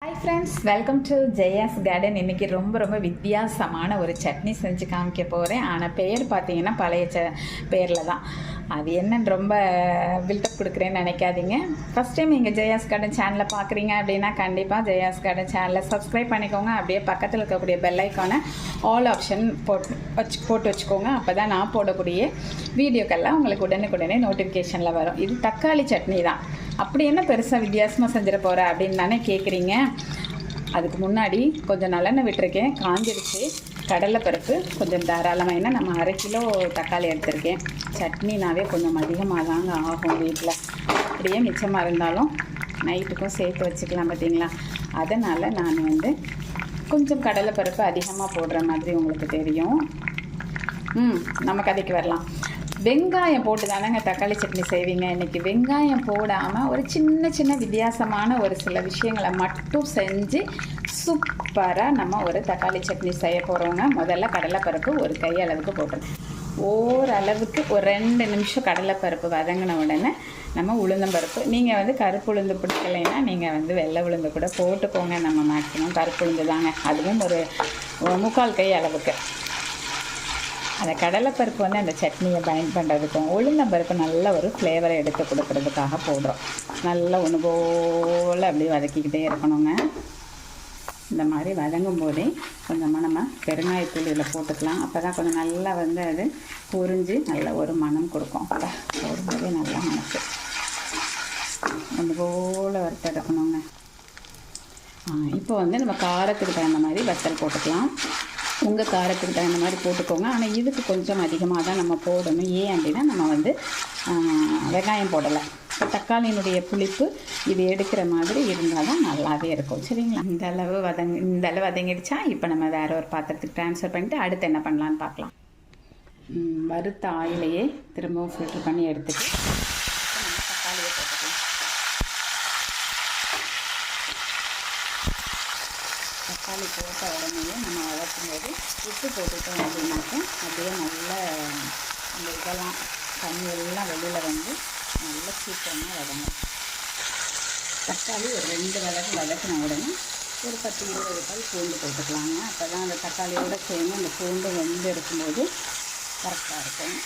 Hi friends, welcome to Jaya's garden. இன்றைக்கி ரொம்ப வித்தியாசமான ஒரு சட்னி செஞ்சு காமிக்க போகிறேன். ஆனால் பேர் பார்த்தீங்கன்னா பழைய பேரில் தான். அது என்னன்னு ரொம்ப பில்டப் கொடுக்குறேன்னு நினைக்காதீங்க. ஃபஸ்ட் டைம் நீங்கள் ஜெயாஸ் கார்டன் சேனலை பார்க்குறீங்க அப்படின்னா கண்டிப்பாக ஜெயாஸ் கார்டன் சேனலை சப்ஸ்கிரைப் பண்ணிக்கோங்க. அப்படியே பக்கத்தில் இருக்கக்கூடிய பெல் ஐக்கானை ஆல் ஆப்ஷன் போட்டு வச்சுக்கோங்க. அப்போ தான் நான் போடக்கூடிய வீடியோக்கெல்லாம் உங்களுக்கு உடனுக்குடனே நோட்டிஃபிகேஷனில் வரும். இது தக்காளி சட்னி தான். அப்படி என்ன பெருசாக வித்தியாசமாக செஞ்சிட போகிற அப்படின்னு தானே கேட்குறீங்க. அதுக்கு முன்னாடி கொஞ்சம் நல்லெண்ணெய் விட்டுருக்கேன், காஞ்சிடுச்சு. கடலைப்பருப்பு கொஞ்சம் தாராளமாக, ஏன்னா நம்ம 1/2 கிலோ தக்காளி எடுத்திருக்கேன். சட்னினாவே கொஞ்சம் அதிகமாக தாங்க ஆகும் வீட்டில். அப்படியே மிச்சமாக இருந்தாலும் நைட்டுக்கும் சேர்த்து வச்சுக்கலாம் பார்த்தீங்களா. அதனால் நான் கொஞ்சம் கடலைப்பருப்பு அதிகமாக போடுற மாதிரி உங்களுக்கு தெரியும். நம்ம கதைக்கு வரலாம். வெங்காயம் போட்டு தானேங்க தக்காளி சட்னி செய்வீங்க. இன்றைக்கி வெங்காயம் போடாமல் ஒரு சின்ன வித்தியாசமான ஒரு சில விஷயங்களை மட்டும் செஞ்சு சூப்பராக நம்ம ஒரு தக்காளி சட்னி செய்ய போகிறோங்க. முதல்ல கடலைப்பருப்பு ஒரு கை அளவுக்கு போட்டுருங்க. ஓரளவுக்கு ஒரு 2 நிமிஷம் கடலைப்பருப்பு வதங்கின உடனே நம்ம உளுந்தம்பருப்பு, நீங்கள் கருப்பு உளுந்து பிடிக்கலைன்னா நீங்கள் வெள்ளை உளுந்து கூட போட்டுக்கோங்க. நம்ம மேக்ஸிமம் கருப்பு உளுந்து தாங்க, அதுவும் ஒரு 3/4 கை அளவுக்கு. அந்த கடலைப்பருப்பு அந்த சட்னியை பயன் பண்ணுறதுக்கும் உளுந்தம்பருப்பு நல்ல ஒரு ஃப்ளேவரை எடுத்து கொடுக்குறதுக்காக போடுறோம். நல்லா ஒன்று போல் அப்படியே வதக்கிக்கிட்டே இருக்கணுங்க. இந்த மாதிரி வதங்கும் போதே கொஞ்சமாக நம்ம பெருங்காயத்தூள் இதில் போட்டுக்கலாம். அப்போ தான் கொஞ்சம் நல்லா அது பொரிஞ்சு நல்ல ஒரு மனம் கொடுக்கும். போடும்போதே நல்லா மனசு ஒன்று போல் வறுத்து எடுக்கணுங்க. இப்போ நம்ம காரத்துக்கு தகுந்த மாதிரி வத்தல் போட்டுக்கலாம். உங்கள் காரத்துக்கு தகுந்த மாதிரி போட்டுக்கோங்க. ஆனால் இதுக்கு கொஞ்சம் அதிகமாக தான் நம்ம போடணும். ஏன் அப்படின்னா நம்ம வெங்காயம் போடலை. இப்போ தக்காளியினுடைய புளிப்பு இது எடுக்கிற மாதிரி இருந்தால் தான் நல்லாவே இருக்கும். சரிங்களா. இந்த அளவு வதங்கிடுச்சா. இப்போ நம்ம வேறு ஒரு பாத்திரத்துக்கு ட்ரான்ஸ்ஃபர் பண்ணிவிட்டு அடுத்து என்ன பண்ணலான்னு பார்க்கலாம். வறுத்த ஆயிலையே திரும்பவும் ஃபில்டர் பண்ணி எடுத்துட்டு நம்ம தக்காளியை போட்டுக்கலாம். தக்காளி போட்ட உடனே நம்ம வதக்கும்போது உப்பு போட்டுட்டோம் அப்படின்னாக்க அப்படியே நல்ல அந்த இதெல்லாம் தண்ணி எல்லாம் வெளியில் நல்லா சீக்கிரமாக வதங்கும். தக்காளி ஒரு 2 வதக்கு வதக்கின உடனே ஒரு 10-20 ரூபாய் பூண்டு போட்டுக்கலாங்க. அப்போ தான் அந்த தக்காளியோடு சேர்ந்து அந்த பூண்டு இருக்கும்போது கரெக்டாக இருக்கும்.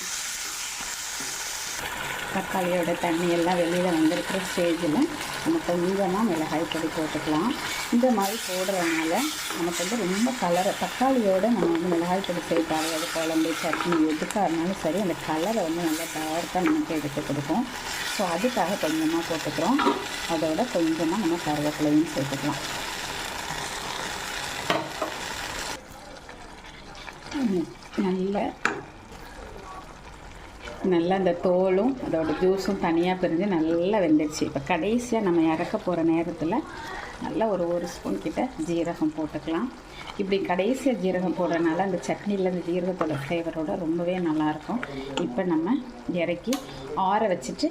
தக்காளியோட தண்ணி எல்லாம் வெளியில் வந்திருக்கிற ஸ்டேஜில் நம்ம கொஞ்சமாக மிளகாய் பொடி போட்டுக்கலாம். இந்த மாதிரி போடுறதுனால நமக்கு ரொம்ப கலரை, தக்காளியோடு நம்ம மிளகாய் பொடி சேர்த்தாலே அது குழம்பு சட்னி எதுக்காக இருந்தாலும் சரி, அந்த கலரை நல்லா டார்க்காக நமக்கு எடுத்து கொடுக்கும். ஸோ அதுக்காக கொஞ்சமாக போட்டுக்கிறோம். அதோட கொஞ்சமாக நம்ம கருவேப்பிலையும் சேர்த்துக்கலாம். நல்லா அந்த தோலும் அதோட ஜூஸும் தனியாக பிரிஞ்சு நல்லா வெந்துடுச்சு. இப்போ கடைசியாக நம்ம இறக்க போகிற நேரத்தில் நல்லா ஒரு ஸ்பூன் கிட்ட ஜீரகம் போட்டுக்கலாம். இப்படி கடைசியாக ஜீரகம் போடுறதுனால அந்த சட்னியில் அந்த ஜீரகத்தோட ஃப்ளேவரோட ரொம்பவே நல்லாயிருக்கும். இப்போ நம்ம இறக்கி ஆற வச்சுட்டு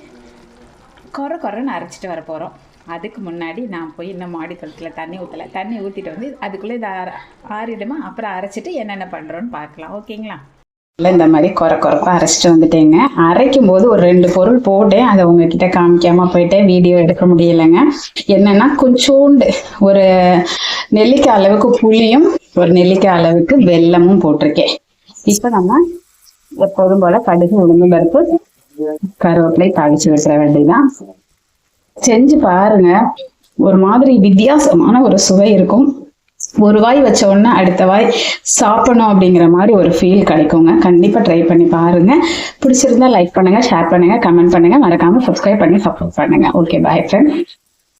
கொரன்னு அரைச்சிட்டு வர போகிறோம். அதுக்கு முன்னாடி நான் போய் இன்னும் மாடி தொட்டில் தண்ணி ஊற்றிட்டு அதுக்குள்ளே இதை ஆறிடுமா, அப்புறம் அரைச்சிட்டு என்னென்ன பண்ணுறோன்னு பார்க்கலாம். ஓகேங்களா. இந்த மாதிரி கொரப்பாக அரைச்சிட்டு வந்துட்டேங்க. அரைக்கும் போது ஒரு 2 பொருள் போட்டேன். அதை உங்ககிட்ட காமிக்காமல் போயிட்டேன், வீடியோ எடுக்க முடியலைங்க. என்னென்னா கொஞ்சோண்டு ஒரு நெல்லிக்காய் அளவுக்கு புளியும் ஒரு நெல்லிக்காய் அளவுக்கு வெல்லமும் போட்டிருக்கேன். இப்போ நம்ம எப்போதும் போல் கடுகு உளுந்து பருப்பு கருவேப்பிலை தாளிச்சு வைக்கிற வேண்டியதான். செஞ்சு பாருங்க, ஒரு மாதிரி வித்தியாசமான ஒரு சுவை இருக்கும். ஒரு வாய் வச்ச உடனே அடுத்த வாய் சாப்பிடணும் அப்படிங்கிற மாதிரி ஒரு ஃபீல் கிடைக்குங்க. கண்டிப்பாக ட்ரை பண்ணி பாருங்க. பிடிச்சிருந்தா லைக் பண்ணுங்க, ஷேர் பண்ணுங்க, கமெண்ட் பண்ணுங்க, மறக்காம சப்ஸ்கிரைப் பண்ணி சப்போர்ட் பண்ணுங்க. ஓகே, பாய் ஃப்ரெண்ட்.